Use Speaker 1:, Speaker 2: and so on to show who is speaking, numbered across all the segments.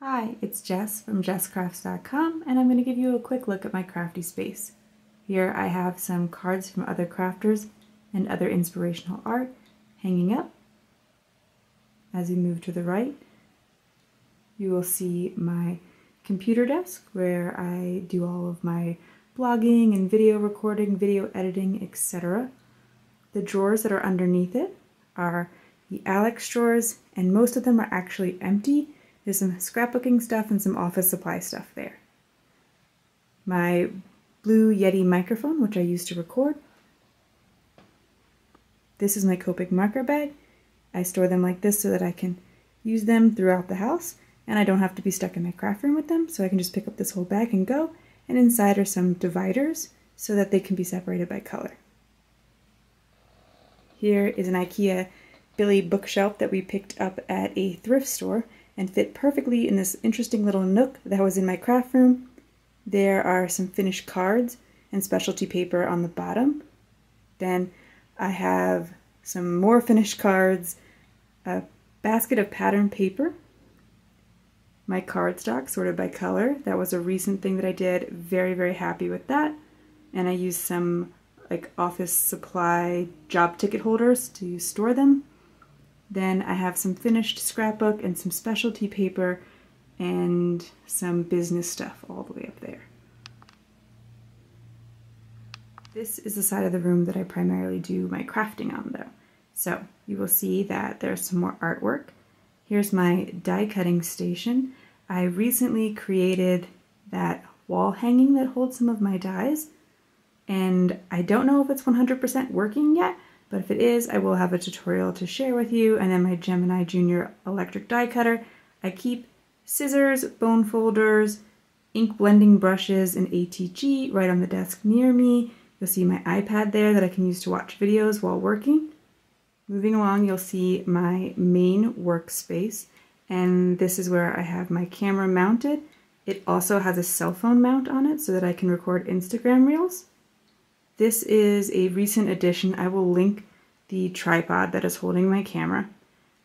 Speaker 1: Hi, it's Jess from jesscrafts.com, and I'm going to give you a quick look at my crafty space. Here I have some cards from other crafters and other inspirational art hanging up. As you move to the right, you will see my computer desk where I do all of my blogging and video recording, video editing, etc. The drawers that are underneath it are the Alex drawers, and most of them are actually empty. There's some scrapbooking stuff and some office supply stuff there. My blue Yeti microphone, which I use to record. This is my Copic Marker Bag. I store them like this so that I can use them throughout the house, and I don't have to be stuck in my craft room with them, so I can just pick up this whole bag and go. And inside are some dividers so that they can be separated by color. Here is an Ikea Billy bookshelf that we picked up at a thrift store and fit perfectly in this interesting little nook that was in my craft room. There are some finished cards and specialty paper on the bottom. Then I have some more finished cards, a basket of pattern paper, my cardstock sorted by color. That was a recent thing that I did. Very, very happy with that. And I used some like office supply job ticket holders to store them. Then I have some finished scrapbook and some specialty paper and some business stuff all the way up there. This is the side of the room that I primarily do my crafting on though. So you will see that there's some more artwork. Here's my die cutting station. I recently created that wall hanging that holds some of my dies, and I don't know if it's 100% working yet, but if it is, I will have a tutorial to share with you. And then my Gemini Junior electric die cutter. I keep scissors, bone folders, ink blending brushes, and ATG right on the desk near me. You'll see my iPad there that I can use to watch videos while working. Moving along, you'll see my main workspace, and this is where I have my camera mounted. It also has a cell phone mount on it so that I can record Instagram reels. This is a recent addition. I will link the tripod that is holding my camera.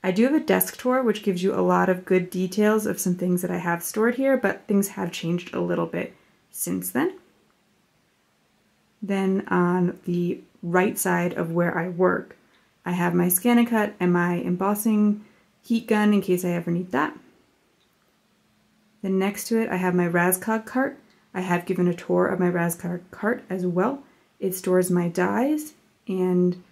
Speaker 1: I do have a desk tour which gives you a lot of good details of some things that I have stored here, but things have changed a little bit since then. Then on the right side of where I work, I have my ScanNCut and my embossing heat gun in case I ever need that. Then next to it I have my Rascal Cart. I have given a tour of my Rascal Cart as well. It stores my dies, and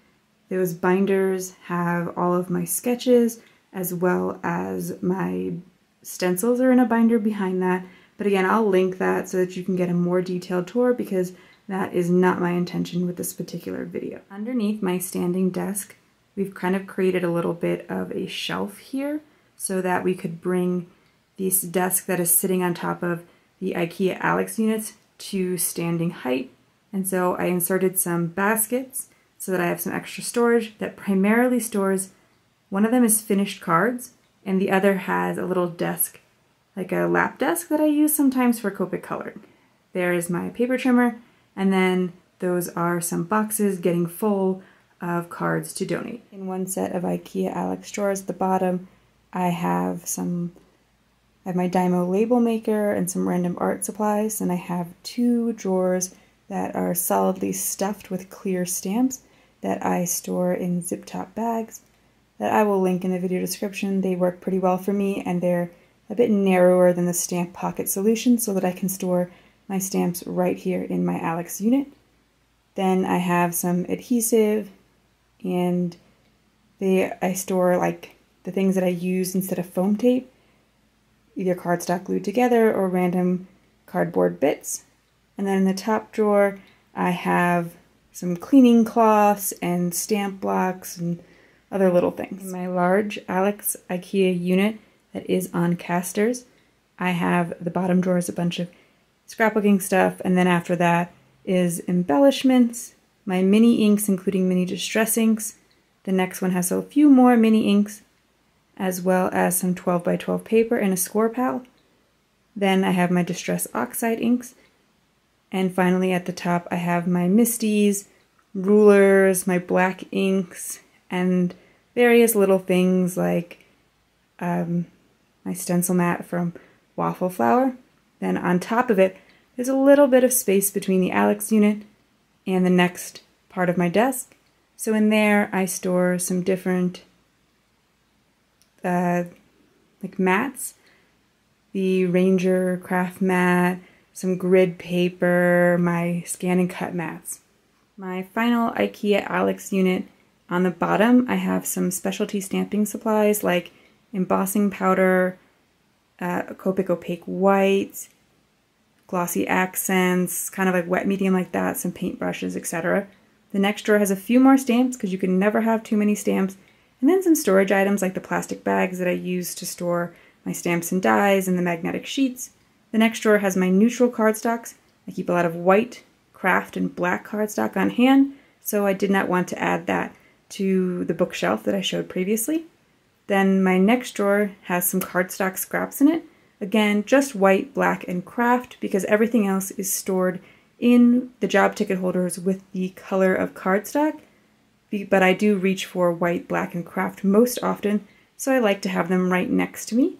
Speaker 1: those binders have all of my sketches as well as my stencils are in a binder behind that. But again, I'll link that so that you can get a more detailed tour because that is not my intention with this particular video. Underneath my standing desk, we've kind of created a little bit of a shelf here so that we could bring this desk that is sitting on top of the Ikea Alex units to standing height. And so I inserted some baskets so that I have some extra storage that primarily stores, one of them is finished cards and the other has a little desk, like a lap desk that I use sometimes for Copic coloring. There is my paper trimmer, and then those are some boxes getting full of cards to donate. In one set of Ikea Alex drawers at the bottom, I have my Dymo label maker and some random art supplies, and I have two drawers that are solidly stuffed with clear stamps that I store in zip-top bags that I will link in the video description. They work pretty well for me, and they're a bit narrower than the stamp pocket solution so that I can store my stamps right here in my Alex unit. Then I have some adhesive, and I store like the things that I use instead of foam tape, either cardstock glued together or random cardboard bits. And then in the top drawer, I have some cleaning cloths and stamp blocks and other little things. In my large Alex Ikea unit that is on casters, I have the bottom drawer is a bunch of scrapbooking stuff, and then after that is embellishments, my mini inks including mini distress inks. The next one has a few more mini inks, as well as some 12 by 12 paper and a score pal. Then I have my distress oxide inks. And finally at the top I have my Misties, rulers, my black inks, and various little things like my stencil mat from waffle flour. Then on top of it, there's a little bit of space between the Alex unit and the next part of my desk. So in there, I store some different like mats, the Ranger craft mat, some grid paper, my ScanNCut mats. My final Ikea Alex unit, on the bottom I have some specialty stamping supplies like embossing powder, Copic opaque white, glossy accents, kind of like wet medium like that, some paintbrushes, etc. The next drawer has a few more stamps because you can never have too many stamps, and then some storage items like the plastic bags that I use to store my stamps and dies and the magnetic sheets. The next drawer has my neutral cardstocks. I keep a lot of white, craft, and black cardstock on hand, so I did not want to add that to the bookshelf that I showed previously. Then my next drawer has some cardstock scraps in it. Again, just white, black, and craft because everything else is stored in the job ticket holders with the color of cardstock. But I do reach for white, black, and craft most often, so I like to have them right next to me.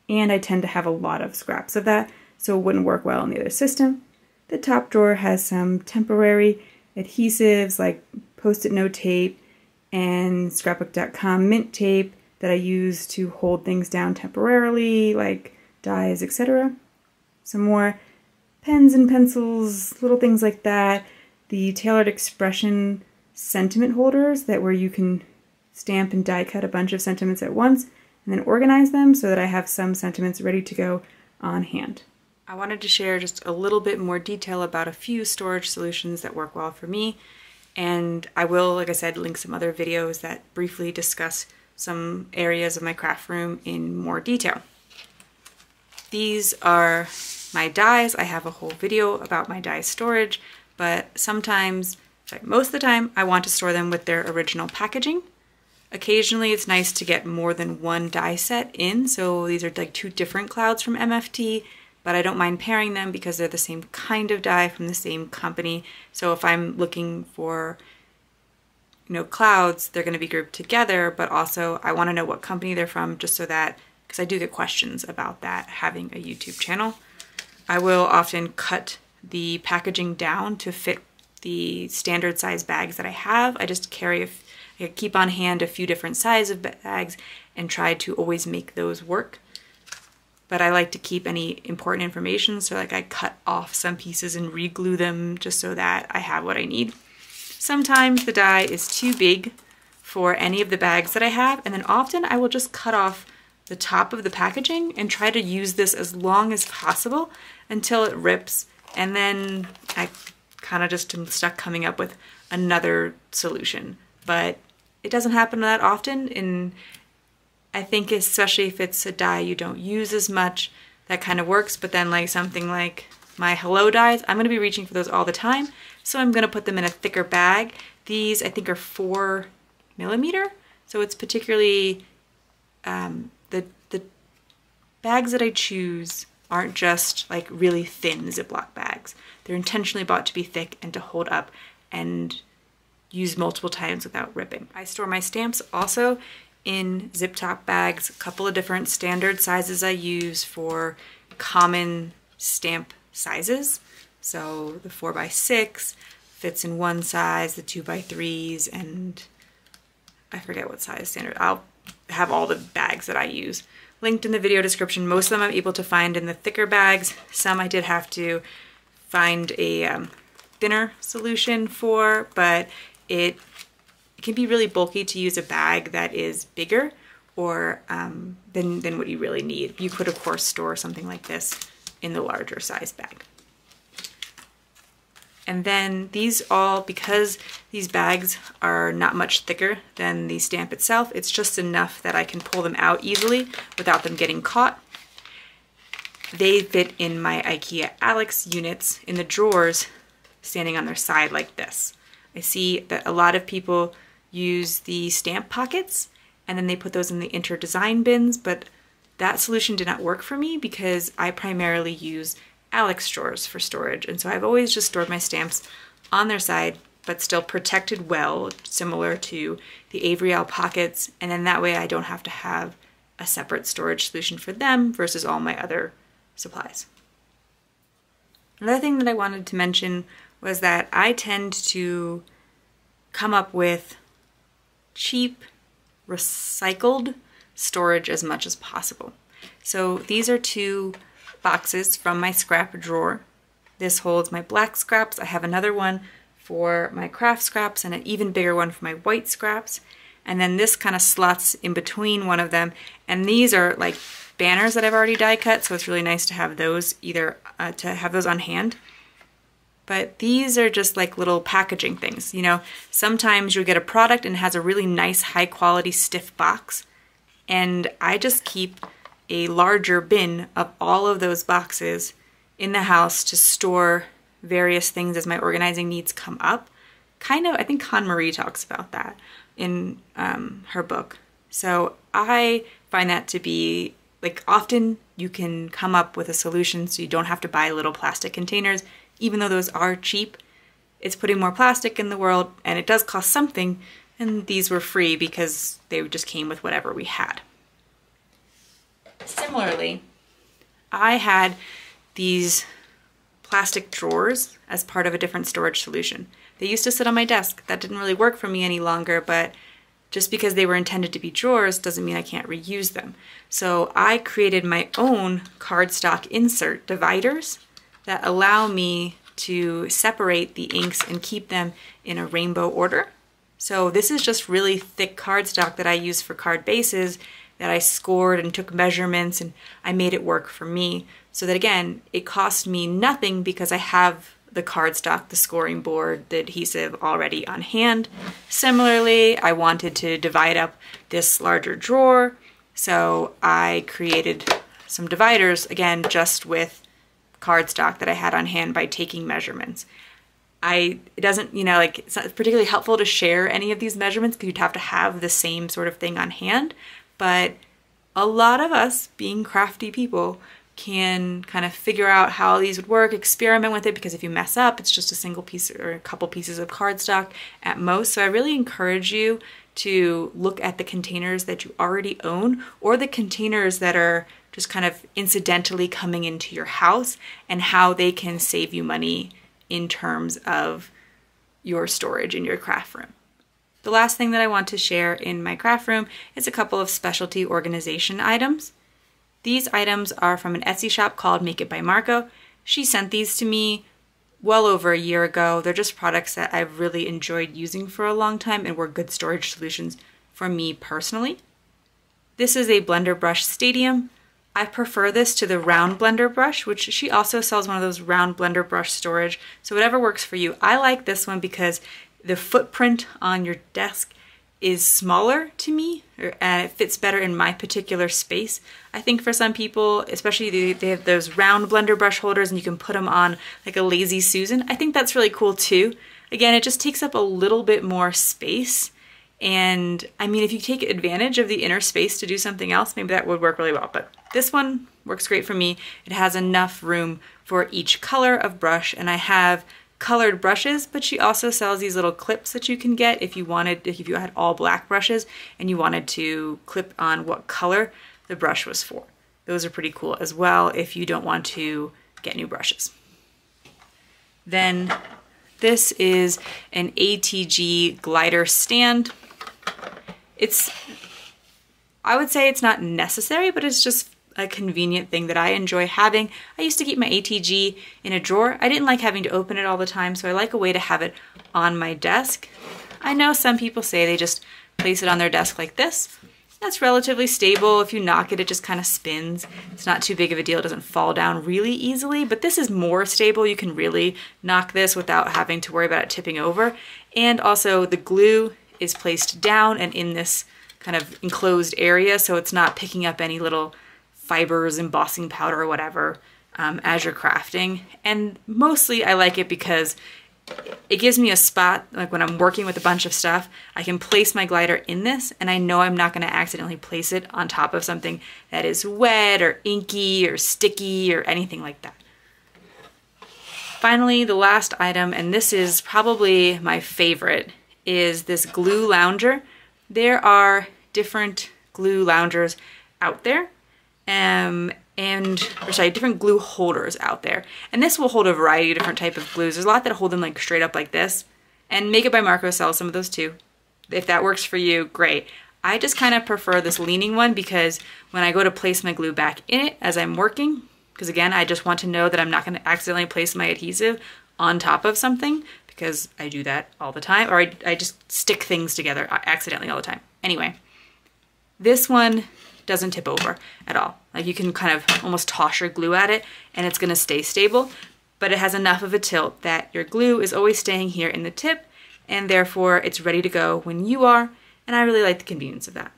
Speaker 1: And I tend to have a lot of scraps of that, so it wouldn't work well in the other system. The top drawer has some temporary adhesives like Post-it note tape and Scrapbook.com mint tape that I use to hold things down temporarily, like dies, etc. Some more pens and pencils, little things like that. The Tailored Expression sentiment holders where you can stamp and die cut a bunch of sentiments at once and then organize them so that I have some sentiments ready to go on hand. I wanted to share just a little bit more detail about a few storage solutions that work well for me, and I will, like I said, link some other videos that briefly discuss some areas of my craft room in more detail. These are my dies. I have a whole video about my die storage, but sometimes, most of the time, I want to store them with their original packaging. Occasionally it's nice to get more than one die set in, so these are like two different clouds from MFT, but I don't mind pairing them because they're the same kind of die from the same company. So if I'm looking for, clouds, they're going to be grouped together, but also I want to know what company they're from just so that, because I do get questions about that having a YouTube channel. I will often cut the packaging down to fit the standard size bags that I have. I just I keep on hand a few different sizes of bags and try to always make those work. But I like to keep any important information, so like I cut off some pieces and re-glue them just so that I have what I need. Sometimes the die is too big for any of the bags that I have, and then often I will just cut off the top of the packaging and try to use this as long as possible until it rips, and then I kind of just am stuck coming up with another solution. But it doesn't happen that often, and I think especially if it's a die you don't use as much, that kind of works. But then like something like my Hello dies, I'm going to be reaching for those all the time, so I'm going to put them in a thicker bag. These I think are 4mm, so it's particularly the bags that I choose aren't just like really thin Ziploc bags. They're intentionally bought to be thick and to hold up and use multiple times without ripping. I store my stamps also in zip top bags, a couple of different standard sizes I use for common stamp sizes. So the 4x6 fits in one size, the 2x3s, and I forget what size standard. I'll have all the bags that I use linked in the video description. Most of them I'm able to find in the thicker bags. Some I did have to find a thinner solution for, but it can be really bulky to use a bag that is bigger or than what you really need. You could of course store something like this in the larger size bag. And then these all, because these bags are not much thicker than the stamp itself, it's just enough that I can pull them out easily without them getting caught. They fit in my Ikea Alex units in the drawers standing on their side like this. I see that a lot of people use the stamp pockets and then they put those in the inter-design bins, but that solution did not work for me because I primarily use Alex drawers for storage, and so I've always just stored my stamps on their side but still protected well, similar to the Avriel pockets, and then that way I don't have to have a separate storage solution for them versus all my other supplies. Another thing that I wanted to mention was that I tend to come up with cheap, recycled storage as much as possible. So these are 2 boxes from my scrap drawer. This holds my black scraps. I have another one for my craft scraps and an even bigger one for my white scraps. And then this kind of slots in between one of them. And these are like banners that I've already die cut, so it's really nice to have those to have those on hand. But these are just like little packaging things. You know, sometimes you'll get a product and it has a really nice, high quality, stiff box. And I just keep a larger bin of all of those boxes in the house to store various things as my organizing needs come up. Kind of, I think Con Marie talks about that in her book. So I find that to be, like, often you can come up with a solution so you don't have to buy little plastic containers. Even though those are cheap, it's putting more plastic in the world and it does cost something, and these were free because they just came with whatever we had. Similarly, I had these plastic drawers as part of a different storage solution. They used to sit on my desk. That didn't really work for me any longer, but just because they were intended to be drawers doesn't mean I can't reuse them. So I created my own cardstock insert dividers that allow me to separate the inks and keep them in a rainbow order. So this is just really thick cardstock that I use for card bases that I scored and took measurements, and I made it work for me. So that again, it cost me nothing because I have the cardstock, the scoring board, the adhesive already on hand. Similarly, I wanted to divide up this larger drawer, so I created some dividers, again, just with cardstock that I had on hand by taking measurements. It doesn't, you know, like, it's not particularly helpful to share any of these measurements because you'd have to have the same sort of thing on hand, but a lot of us, being crafty people, can kind of figure out how these would work, experiment with it, because if you mess up, it's just a single piece or a couple pieces of cardstock at most. So I really encourage you to look at the containers that you already own or the containers that are just kind of incidentally coming into your house and how they can save you money in terms of your storage in your craft room. The last thing that I want to share in my craft room is a couple of specialty organization items. These items are from an Etsy shop called Make It by Marco. She sent these to me well over a year ago. They're just products that I've really enjoyed using for a long time and were good storage solutions for me personally. This is a blender brush Stadium. I prefer this to the round blender brush, which she also sells one of those round blender brush storage. So whatever works for you. I like this one because the footprint on your desk is smaller to me, and it fits better in my particular space. I think for some people, especially they have those round blender brush holders and you can put them on like a Lazy Susan. I think that's really cool too. Again, it just takes up a little bit more space. And I mean, if you take advantage of the inner space to do something else, maybe that would work really well. But this one works great for me. It has enough room for each color of brush, and I have colored brushes, but she also sells these little clips that you can get if you had all black brushes and you wanted to clip on what color the brush was for. Those are pretty cool as well if you don't want to get new brushes. Then this is an Atg Glider Stand. I would say it's not necessary, but it's just a convenient thing that I enjoy having. I used to keep my ATG in a drawer. I didn't like having to open it all the time, so I like a way to have it on my desk. I know some people say they just place it on their desk like this. That's relatively stable. If you knock it, it just kind of spins. It's not too big of a deal. It doesn't fall down really easily, but this is more stable. You can really knock this without having to worry about it tipping over. And also the glue is placed down and in this kind of enclosed area, so it's not picking up any little fibers, embossing powder, or whatever as you're crafting. And mostly I like it because it gives me a spot, like when I'm working with a bunch of stuff, I can place my glider in this and I know I'm not going to accidentally place it on top of something that is wet or inky or sticky or anything like that. Finally, the last item, and this is probably my favorite, is this glue lounger. There are different glue loungers out there. different glue holders out there. And this will hold a variety of different type of glues. There's a lot that hold them like straight up like this. And Make It by Marco sells some of those too. If that works for you, great. I just kind of prefer this leaning one because when I go to place my glue back in it as I'm working, because again, I just want to know that I'm not going to accidentally place my adhesive on top of something, because I do that all the time, or I just stick things together accidentally all the time. Anyway, this one doesn't tip over at all. Like you can kind of almost toss your glue at it and it's going to stay stable, but it has enough of a tilt that your glue is always staying here in the tip, and therefore it's ready to go when you are, and I really like the convenience of that.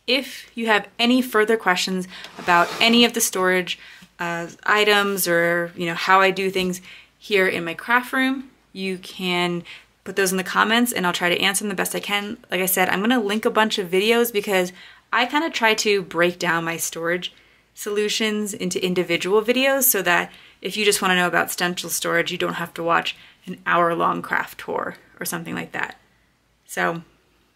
Speaker 1: If you have any further questions about any of the storage items, or how I do things here in my craft room, you can put those in the comments and I'll try to answer them the best I can. Like I said, I'm going to link a bunch of videos because I kind of try to break down my storage solutions into individual videos so that if you just want to know about stencil storage, you don't have to watch an hour-long craft tour or something like that. So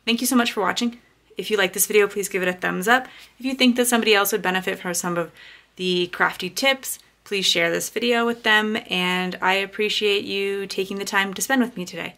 Speaker 1: thank you so much for watching. If you like this video, please give it a thumbs up. If you think that somebody else would benefit from some of the crafty tips, please share this video with them, and I appreciate you taking the time to spend with me today.